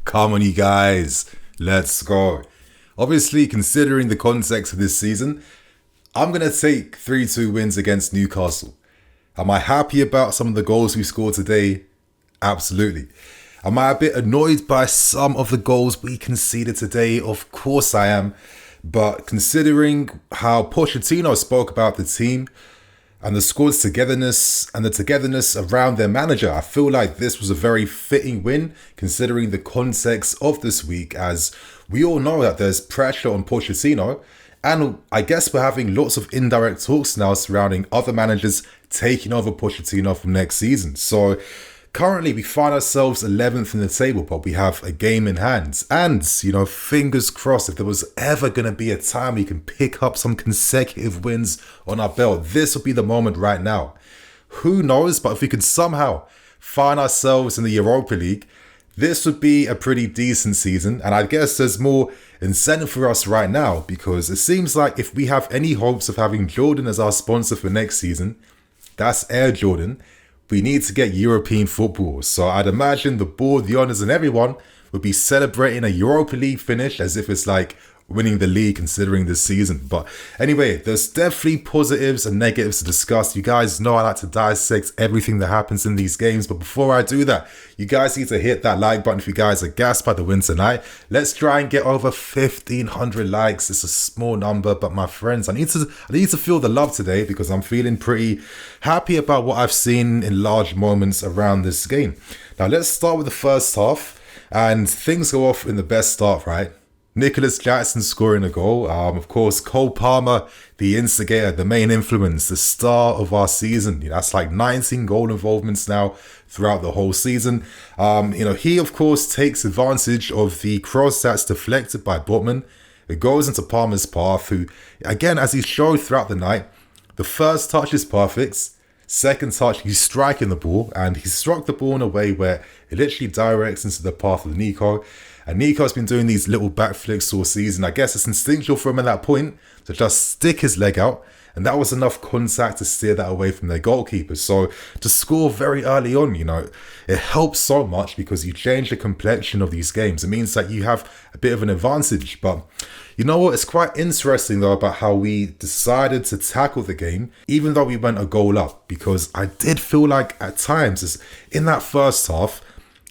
Come on, you guys. Let's go. Obviously, considering the context of this season, I'm going to take 3-2 wins against Newcastle. Am I happy about some of the goals we scored today? Absolutely. Am I a bit annoyed by some of the goals we conceded today? Of course I am. But considering how Pochettino spoke about the team and the squad's togetherness and the togetherness around their manager, I feel like this was a very fitting win considering the context of this week, as we all know that there's pressure on Pochettino, and I guess we're having lots of indirect talks now surrounding other managers taking over Pochettino from next season. So currently we find ourselves 11th in the table, but we have a game in hand. And, fingers crossed, if there was ever going to be a time we can pick up some consecutive wins on our belt, this would be the moment right now. Who knows, but if we could somehow find ourselves in the Europa League, this would be a pretty decent season. And I guess there's more incentive for us right now, because it seems like if we have any hopes of having Jordan as our sponsor for next season, that's Air Jordan, we need to get European football. So I'd imagine the board, the owners and everyone would be celebrating a Europa League finish as if it's like winning the league considering this season. But anyway, there's definitely positives and negatives to discuss. You guys know I like to dissect everything that happens in these games. But before I do that, you guys need to hit that like button if you guys are gassed by the win tonight. Let's try and get over 1,500 likes. It's a small number, but my friends, I need to feel the love today because I'm feeling pretty happy about what I've seen in large moments around this game. Now let's start with the first half, and things go off in the best start, right? Nicholas Jackson scoring a goal. Of course, Cole Palmer, the instigator, the main influence, the star of our season. That's like 19 goal involvements now throughout the whole season. He, of course, takes advantage of the cross that's deflected by Botman. It goes into Palmer's path, who, again, as he showed throughout the night, the first touch is perfect. Second touch, he's striking the ball, and he struck the ball in a way where it literally directs into the path of Nico. And Nico's been doing these little back flicks all season. I guess it's instinctual for him at that point to just stick his leg out. And that was enough contact to steer that away from their goalkeeper. So to score very early on, it helps so much because you change the complexion of these games. It means that you have a bit of an advantage. But you know what? It's quite interesting, though, about how we decided to tackle the game, even though we went a goal up. Because I did feel like at times, in that first half,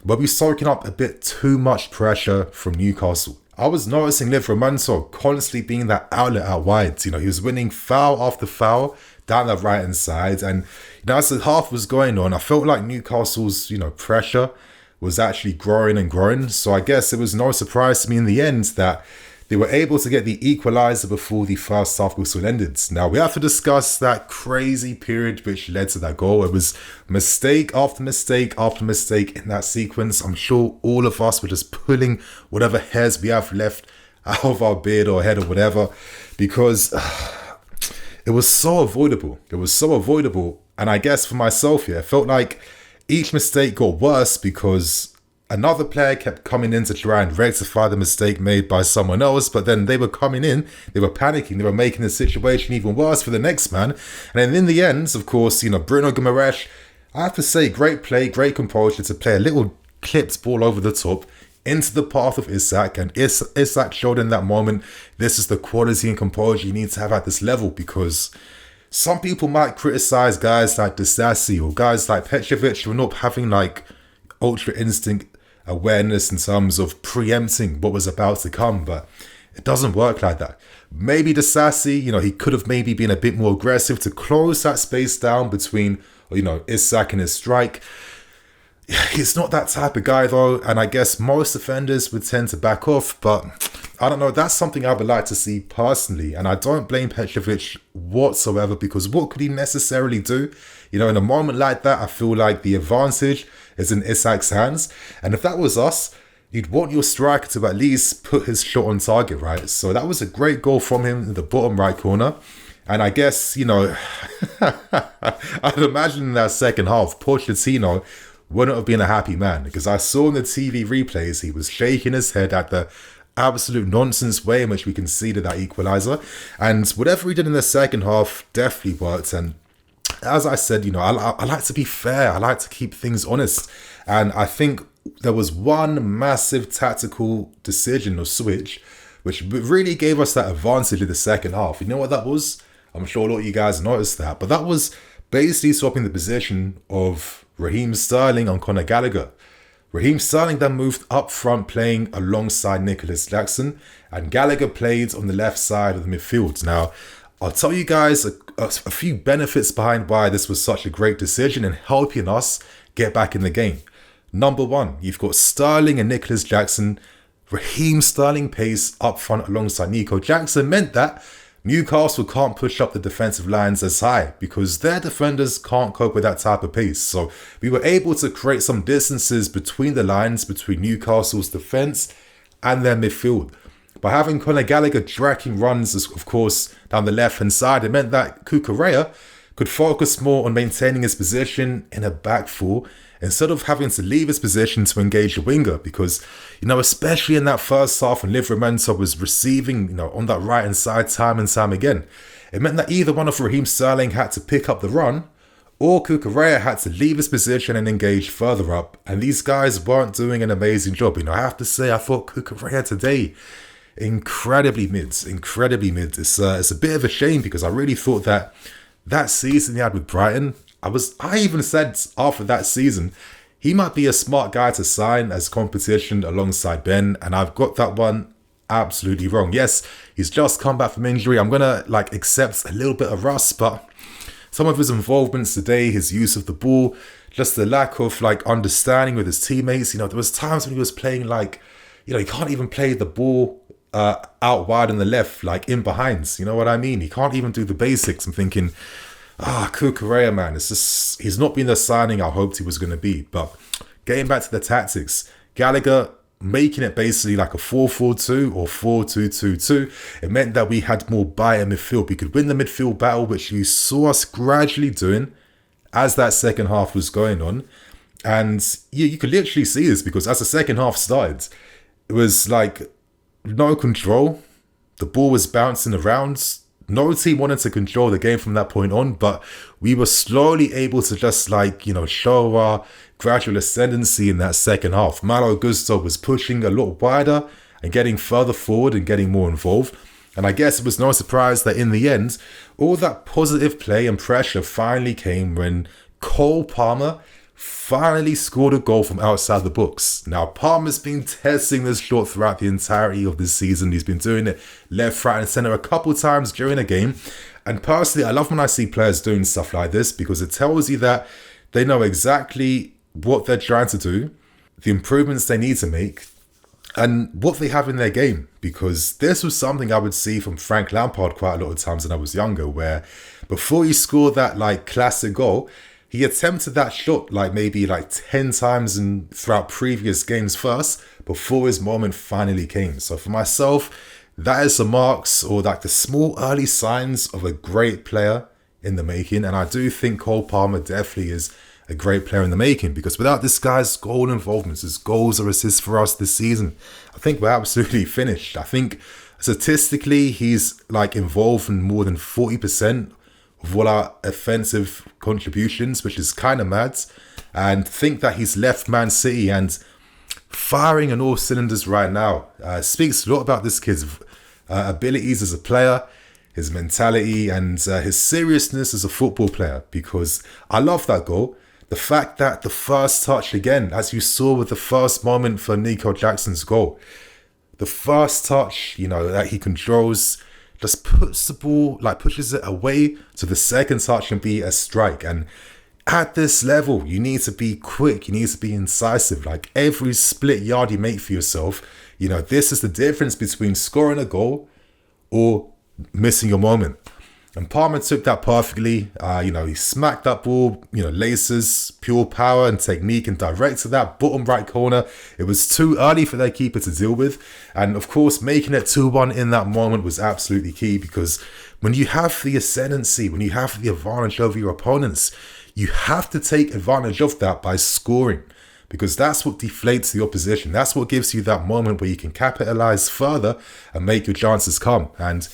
where we soaking up a bit too much pressure from Newcastle. I was noticing Livramento constantly being that outlet out wide. He was winning foul after foul down the right hand side. And as the half was going on, I felt like Newcastle's, pressure was actually growing and growing. So I guess it was no surprise to me in the end that they were able to get the equaliser before the first half whistle ended. Now, we have to discuss that crazy period which led to that goal. It was mistake after mistake after mistake in that sequence. I'm sure all of us were just pulling whatever hairs we have left out of our beard or head or whatever, because it was so avoidable. It was so avoidable. And I guess for myself here, it felt like each mistake got worse because another player kept coming in to try and rectify the mistake made by someone else, but then they were coming in, they were panicking, they were making the situation even worse for the next man. And then in the end, of course, Bruno Guimaraes, I have to say, great play, great composure to play a little clipped ball over the top into the path of Isak, and Isak showed in that moment, this is the quality and composure you need to have at this level, because some people might criticize guys like Disasi or guys like Petrovic for not having like ultra instinct awareness in terms of preempting what was about to come, but it doesn't work like that. Maybe Disasi, he could have maybe been a bit more aggressive to close that space down between, Isak and his strike. He's not that type of guy though, and I guess most defenders would tend to back off, but I don't know, that's something I would like to see personally, and I don't blame Petrovic whatsoever, because what could he necessarily do? In a moment like that, I feel like the advantage is in Isak's hands, and if that was us, you'd want your striker to at least put his shot on target, right? So that was a great goal from him in the bottom right corner. And I guess, I'd imagine in that second half, Pochettino wouldn't have been a happy man, because I saw in the TV replays he was shaking his head at the absolute nonsense way in which we conceded that equaliser. And whatever he did in the second half definitely worked. And as I said, I like to be fair. I like to keep things honest. And I think there was one massive tactical decision or switch which really gave us that advantage in the second half. You know what that was? I'm sure a lot of you guys noticed that. But that was basically swapping the position of Raheem Sterling on Conor Gallagher. Raheem Sterling then moved up front playing alongside Nicholas Jackson, and Gallagher played on the left side of the midfield. Now, I'll tell you guys a few benefits behind why this was such a great decision and helping us get back in the game. Number one, you've got Sterling and Nicholas Jackson. Raheem Sterling pace up front alongside Nico Jackson meant that Newcastle can't push up the defensive lines as high because their defenders can't cope with that type of pace. So we were able to create some distances between the lines, between Newcastle's defence and their midfield. By having Conor Gallagher dragging runs, of course, down the left-hand side, it meant that Cucurella could focus more on maintaining his position in a back four instead of having to leave his position to engage a winger because, especially in that first half when Livramento was receiving, on that right-hand side time and time again, it meant that either one of Raheem Sterling had to pick up the run or Cucurella had to leave his position and engage further up, and these guys weren't doing an amazing job. I have to say, I thought Cucurella today, incredibly mid. It's a bit of a shame because I really thought that season he had with Brighton, I even said after that season, he might be a smart guy to sign as competition alongside Ben, and I've got that one absolutely wrong. Yes, he's just come back from injury. I'm going to accept a little bit of rust, but some of his involvements today, his use of the ball, just the lack of understanding with his teammates. There was times when he was playing he can't even play the ball out wide on the left, in behinds. You know what I mean? He can't even do the basics. I'm thinking, Cucurella, man, he's not been the signing I hoped he was going to be. But getting back to the tactics, Gallagher making it basically like a 4-4-2 or 4-2-2-2. It meant that we had more bite in midfield. We could win the midfield battle, which you saw us gradually doing as that second half was going on. And you could literally see this because as the second half started, it was no control. The ball was bouncing around. No team wanted to control the game from that point on, but we were slowly able to just show our gradual ascendancy in that second half. Malo Gusto was pushing a lot wider and getting further forward and getting more involved. And I guess it was no surprise that in the end, all that positive play and pressure finally came when Cole Palmer finally scored a goal from outside the box. Now, Palmer's been testing this shot throughout the entirety of this season. He's been doing it left, right and centre a couple times during a game. And personally, I love when I see players doing stuff like this because it tells you that they know exactly what they're trying to do, the improvements they need to make, and what they have in their game. Because this was something I would see from Frank Lampard quite a lot of times when I was younger, where before he scored that classic goal, he attempted that shot maybe 10 times throughout previous games first before his moment finally came. So for myself, that is the marks or the small early signs of a great player in the making. And I do think Cole Palmer definitely is a great player in the making because without this guy's goal involvements, his goals or assists for us this season, I think we're absolutely finished. I think statistically, he's involved in more than 40% of all our offensive contributions, which is kind of mad. And think that he's left Man City and firing on all cylinders right now. Speaks a lot about this kid's abilities as a player, his mentality and his seriousness as a football player, because I love that goal. The fact that the first touch, again, as you saw with the first moment for Nico Jackson's goal, the first touch, that he controls, just puts the ball, pushes it away to the second touch and be a strike. And at this level, you need to be quick, you need to be incisive. Every split yard you make for yourself, this is the difference between scoring a goal or missing your moment. And Palmer took that perfectly. He smacked that ball, laces, pure power and technique and directed that bottom right corner. It was too early for their keeper to deal with. And of course, making it 2-1 in that moment was absolutely key because when you have the ascendancy, when you have the advantage over your opponents, you have to take advantage of that by scoring because that's what deflates the opposition. That's what gives you that moment where you can capitalize further and make your chances come. And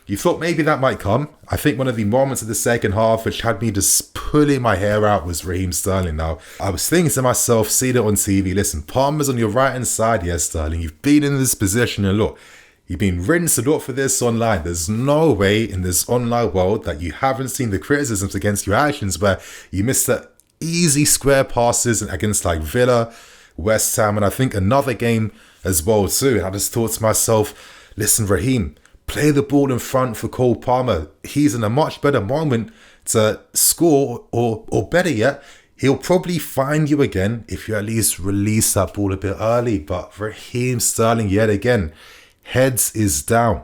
You thought maybe that might come. I think one of the moments of the second half which had me just pulling my hair out was Raheem Sterling. Now, I was thinking to myself, seeing it on TV, listen, Palmer's on your right-hand side, yes, Sterling. You've been in this position a lot. You've been rinsed a lot for this online. There's no way in this online world that you haven't seen the criticisms against your actions where you missed the easy square passes against like Villa, West Ham, and I think another game as well too. And I just thought to myself, listen, Raheem, play the ball in front for Cole Palmer. He's in a much better moment to score, or better yet, he'll probably find you again if you at least release that ball a bit early. But Raheem Sterling, yet again, heads is down.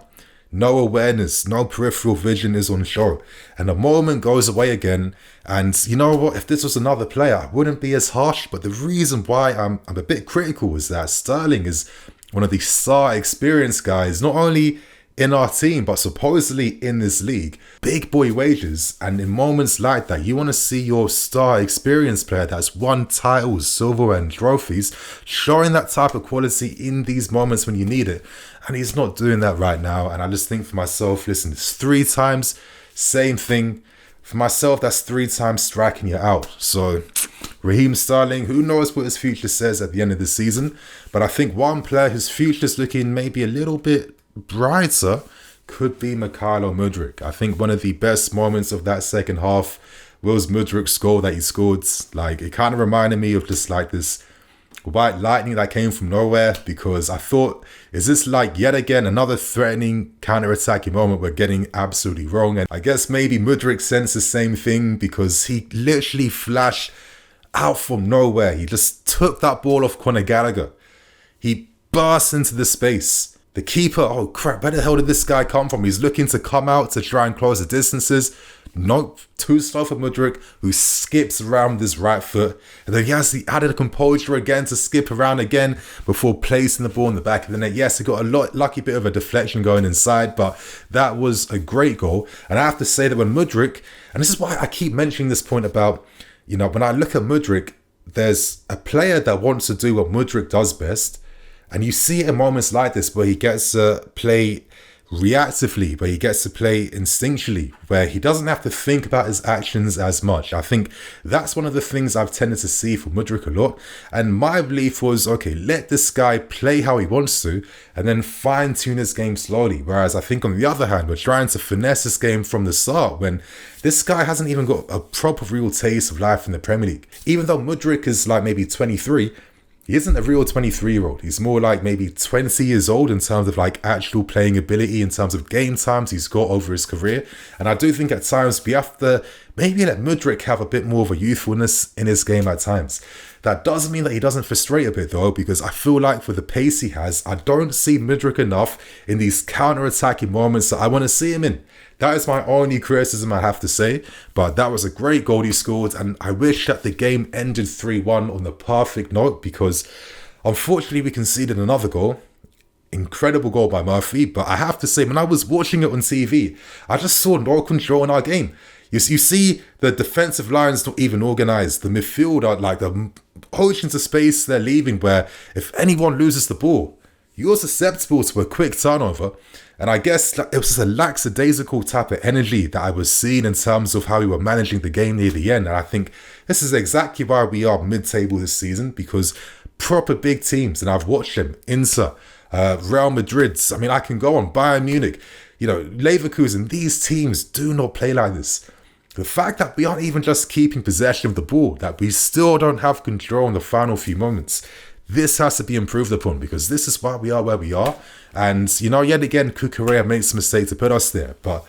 No awareness, no peripheral vision is on show. And the moment goes away again. And you know what? If this was another player, I wouldn't be as harsh. But the reason why I'm a bit critical is that Sterling is one of the star experienced guys, not only in our team, but supposedly in this league. Big boy wages. And in moments like that, you want to see your star experienced player that's won titles, silverware and trophies, showing that type of quality in these moments when you need it. And he's not doing that right now. And I just think for myself, listen, it's 3 times, same thing. For myself, that's 3 times striking you out. So Raheem Sterling, who knows what his future says at the end of the season. But I think one player whose future's looking maybe a little bit brighter could be Mykhailo Mudryk. I think one of the best moments of that second half was Mudryk's goal that he scored. Like, it kind of reminded me of just like this white lightning that came from nowhere, because I thought, is this like yet again another threatening counter-attacking moment we're getting absolutely wrong? And I guess maybe Mudryk sensed the same thing, because he literally flashed out from nowhere. He just took that ball off Conor Gallagher. He burst into the space. The keeper, oh crap, where the hell did this guy come from? He's looking to come out to try and close the distances. Nope, too slow for Mudryk, who skips around with his right foot. And then he has the added composure again to skip around again before placing the ball in the back of the net. Yes, he got a lucky bit of a deflection going inside, but that was a great goal. And I have to say that when Mudryk, and this is why I keep mentioning this point about, you know, when I look at Mudryk, there's a player that wants to do what Mudryk does best. And you see it in moments like this where he gets to play reactively, where he gets to play instinctually, where he doesn't have to think about his actions as much. I think that's one of the things I've tended to see from Mudryk a lot. And my belief was, okay, let this guy play how he wants to and then fine-tune his game slowly. Whereas I think on the other hand, we're trying to finesse this game from the start when this guy hasn't even got a proper real taste of life in the Premier League. Even though Mudryk is like maybe 23, he isn't a real 23-year-old. He's more like maybe 20 years old in terms of like actual playing ability, in terms of game times he's got over his career. And I do think at times we have to maybe let Mudryk have a bit more of a youthfulness in his game at times. That doesn't mean that he doesn't frustrate a bit though, because I feel like for the pace he has, I don't see Mudryk enough in these counter-attacking moments that I want to see him in. That is my only criticism I have to say, but that was a great goal he scored, and I wish that the game ended 3-1 on the perfect note, because unfortunately we conceded another goal. Incredible goal by Murphy, but I have to say, when I was watching it on TV, I just saw no control in our game. You see the defensive line's not even organised. The midfield are like the oceans of space they're leaving, where if anyone loses the ball, you're susceptible to a quick turnover. And I guess it was just a lackadaisical type of energy that I was seeing in terms of how we were managing the game near the end. And I think this is exactly why we are mid-table this season, because proper big teams, and I've watched them, Inter, Real Madrid, I mean, I can go on, Bayern Munich, you know, Leverkusen, these teams do not play like this. The fact that we aren't even just keeping possession of the ball, that we still don't have control in the final few moments, this has to be improved upon, because this is why we are where we are. And, you know, yet again, Cucurella makes a mistake to put us there. But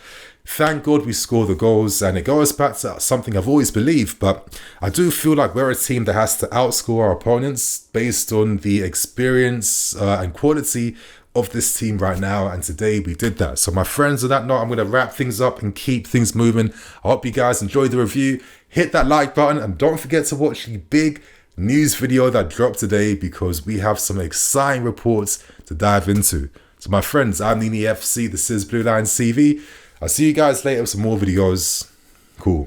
thank God we score the goals. And it goes back to something I've always believed. But I do feel like we're a team that has to outscore our opponents based on the experience and quality of this team right now. And today we did that. So my friends, on that note, I'm going to wrap things up and keep things moving. I hope you guys enjoyed the review. Hit that like button and don't forget to watch the big news video that dropped today, because we have some exciting reports to dive into. So my friends, I'm Nini FC, this is Blue Lions TV. I'll see you guys later with some more videos. Cool.